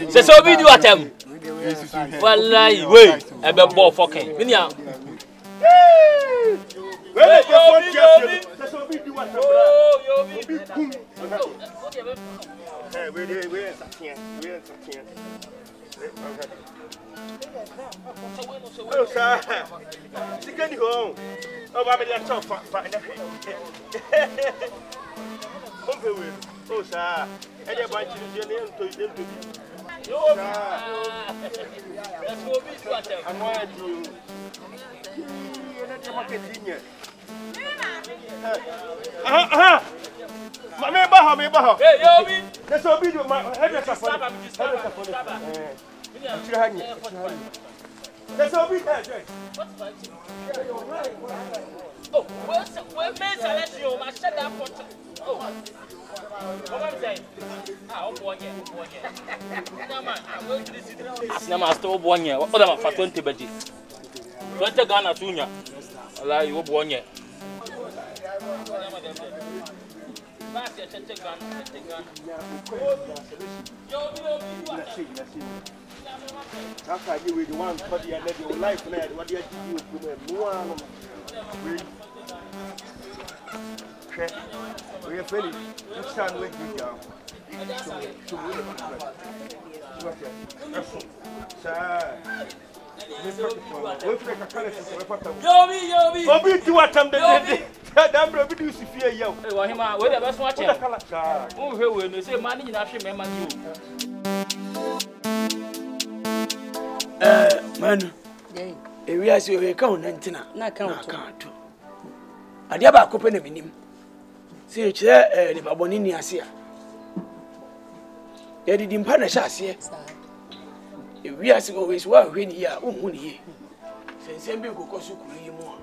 C'est ça vidéo à thème. Voilà, oui, et ben bon fucking. Viens. Cinema store one year. What about for 20 budget? 20 Ghana Sunya. Allah, you one year. After you with the one for the other life, what do you do? We are finished. Let's start with you down. Manu, we are so we count Nantina. Not count. I never open a minimum. See, the Babonini Asia. They didn't punish us here. If we are always one when you are only here. Since some people go so cool more.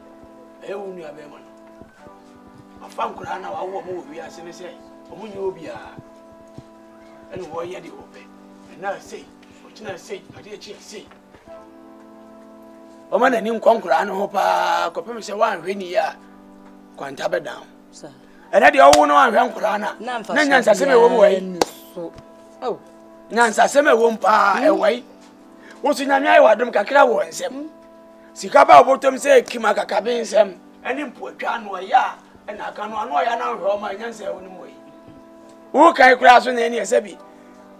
I only have a man. I found Kurana, our woman, we are saying, when you will be and why you open. And now say, what I say, I did say. O man ani nkonkora no ho pa kopem se wan hweni ya kwantaba down sir ena de owo no wan hwenkora na nyansa se me wo wai so oh nyansa se me wo mpa e wai wo su nyame ayi wadom kakra wo nsem sika ba obotom se kima kakabe nsem eni mpo atwa no ya ena aka no ano ya na hwe o ma nyansa e wo ni moyi wo kai kura so na eni ese bi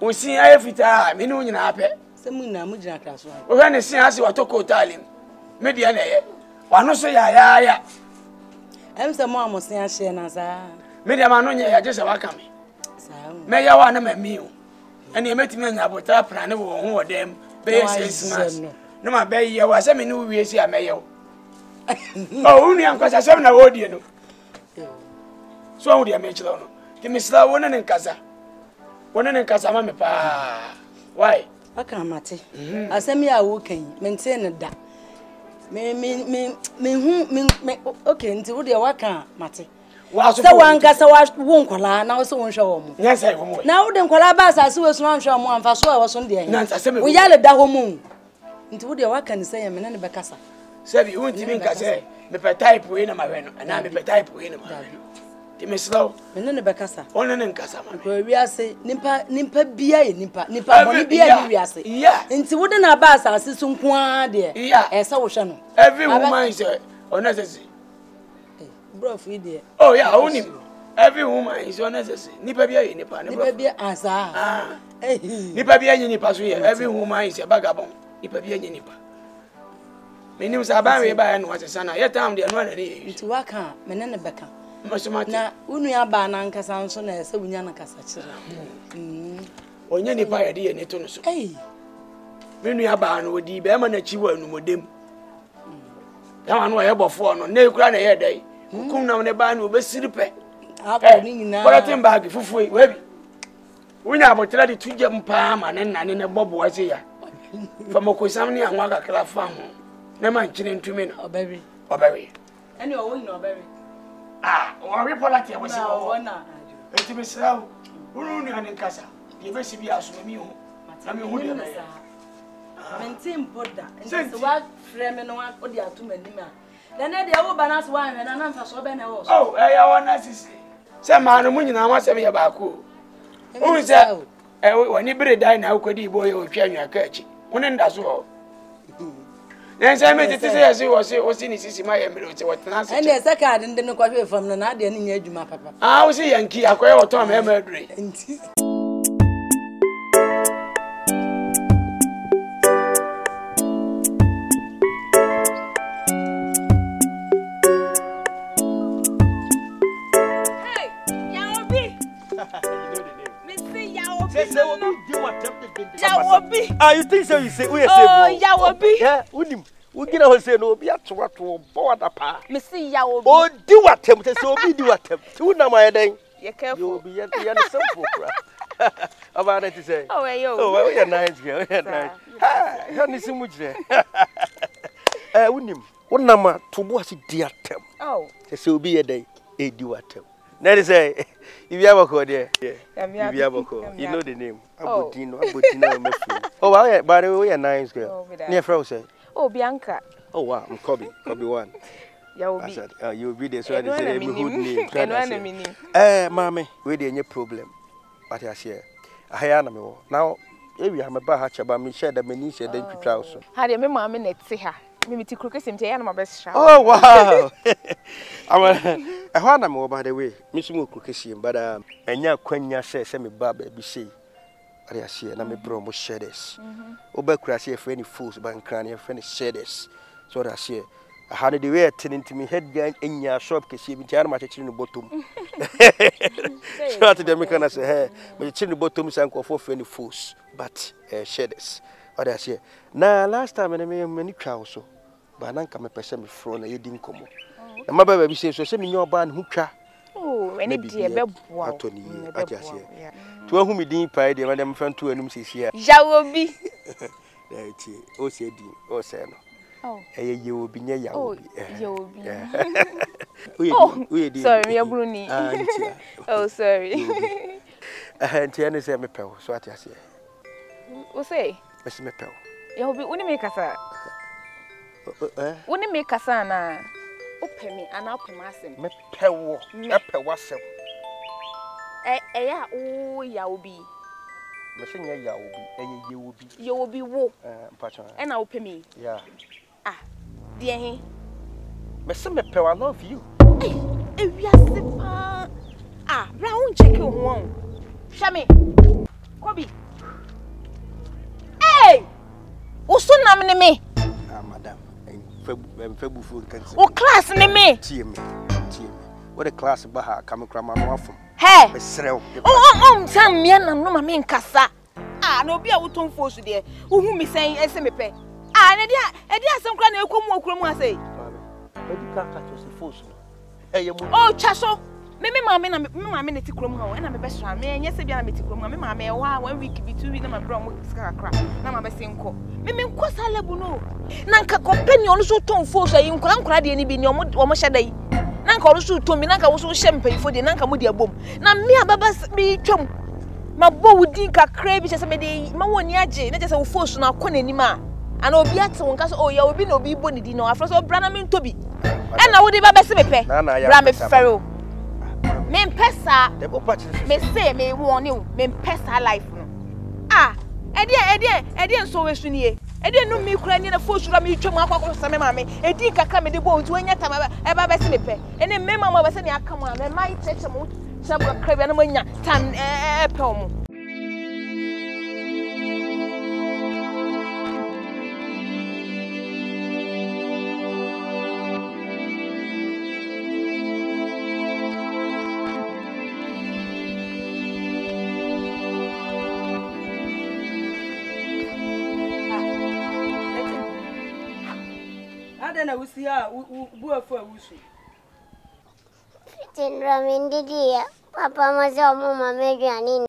wo sin ayi fita me ni wo nyina ape se mu na mu jina kra so wo hwe ne sin ase watoko talim media na ye wano so ya emse mo amosen ahye na za media ma no nye ya je se waka me sa me ya wa na mami o ene emetimi anya abota pra ne wo ho odem be 6 months no ma be ye wa se me ni wie si ameye o o unu yankwasa se na wodie no so wodie me chiro no ti misla wona ne nkasa ma me pa why aka mate asemi a wo kan maintain da me okay nti wo de waka mate wa so wanka sa wa nkwala na wo so wonhwe wo mu yes I wo na wo de nkwala ba asase we so anhwe wo amfa so wo so de yan wo yale da ho mu nti wo de waka ni say me na ne bekasa sabi wonti mi nkase me pe type we na ma we no na me pe type we na ma we no ti me slow me na ne bekasa ona ne nkasa ma ko wi ase nimpa bia ye nimpa mo ni bia ni wi ase nti wo de na ba asase so nko a de e sa wo hwe no every woman is unnecessary bro for there oh yeah only every woman is unnecessary nipa bia ye nipa bia asa nipa bia ye nipa so ye every woman is a vagabond nipa bia ye nipa menim sa ba we ba no wasesa na yet am de no na ne nti waka me ne beka na unu ya ba na nkasa nso na ese wunya na kasa kire onye nipa ye de ye neto no so menu ya ba no odi be ma na chiwa anumodem ya ma no ye bofo no na ekura na ye dai kukum na ne ba no obesiripe apa ni nyina politin bag fufu we bi wunya abotira de tuje mpa ma ne nane ne bobo ase ya famoko samni anwa kakra fa ho na man chine ntumi no Obewe. Any o won no obewe. O we polite e wo se wo na. Enti me srawo. Unu nu ane nkasa. Ye be se bi aso me hu. Na me hu de me. Mentin boda. Enti wa frame no wa odi atum anim a. Then e de wo balance wa hwe na na mfa so be na wo. Oh, ya wona sisi. Se ma no munyina ma se me ye ba ko. Unu se wani bere dai na akodi bo ye otwa anwa ka achi. Woni nda so ho. Nense me tete se yesi wo si ni sisi ma ye mere o te wotena se. Ene se ka de no kwahwe fam no na de ne nya adwuma papa. Wo si yanki akoye woto ma e ma adure. Enti you think so? You say we say. Oh, Yawobi. Yeah, unim. We get a say no. Be at what to board a pa. Me see Yawobi. Oh, do what them? Say so be do what them. Two na my day. You careful. You be at the simple crap. About it to say. Oh, yo. Oh, well, you're nice girl. You're nice. Ah, honey, so much there. Unim. One number to watch it dear tem. Oh. So be a day. A do what them. That is say, if you have a call there, if you have a call, you know the name. Abutino. Oh, well, by the way, you're nice girl. Near Frozen. Oh, Bianca. Oh, wow, I'm Kobe one. Yawobi. You'll be there, so I say, good name. Mammy, we didn't have problem. But I say, I am now. If you have a bar, about me, share the many said, then you try so. How do you remember my minute? See her. Maybe to crook him to my best shot. Oh, wow. I want more, by the way, Miss Mukukishim, but and ya Quenya says, semi barber, be say. I see, and I'm a bromo shaders. Obercrassy, if any fools, bank cranny, if any shaders. So I say, I had the way attending to me head gang in your shop, because she be telling my chin in the bottom. Shout to the American say, hey, my chin in the bottom is uncle for any fools, but shaders. Or I say, now last time I made many cows, but I come a person from a didn't come. And my baby says, so send me your band who car. Oh, and it be a bell. I just say. To whom we didn't pay the madam friend to an here. Yawobi. Oh, said oh, sir. Oh, you will be near Yawobi. Oh, sorry, your Bruni. Oh, sorry. And Tiana said, me pal, so I say. Who say? Miss Mepel. You'll be only make us a. Only make us an. Open me and open myself. Mepel, Mepel was yeah, oh, Yawobi. Machine Yawobi, and you will be. You will be wo. And I'll pay me. Yeah. Ah, dear he. Miss Mepel, I love you. Hey, we are simple. Ah, round check you one. Shami. Kobe. Hey! What's your name, me? Ah, madam. Febu food can say. What class name me? TM. What a class of Baha coming from my mouth. Hey! Oh, tell me, I'm no mammy in Cassa. Ah, no, be a wood force there. Who me saying SMP? Ah, and there some cranny come I say. Oh, Chasso. Maybe my men, my minute crum, and I'm a best friend. And yes, I'm a crum. My 1 week between them and Brom Scarcraft. Now I'm a single. Maybe quite a lebuno. Nanka company also told force a young crank any be your motor day. Nanka also told me Nanka also champagne for the Nanka Mudia boom. Now me a babas be chum. My bow would think a crave as a medi, my 1 year jay, not as a force now, Conanima. And Obiat one cast, oh, you will be no be bonny dinner after so Branham Toby. And I would have a best Ram Pharaoh. Men pesa, me say me warn you, men pesa life no. Ah, Eddie, so we soon ye. Eddie no me crying in a force to me to my mammy. Eddie can come in the boat to any time ever best sleep. And then Mamma was saying, I come on, and my take some crab and ammonia time poem. I will see her who for a wusu. Ramin did Papa, my mama, made you an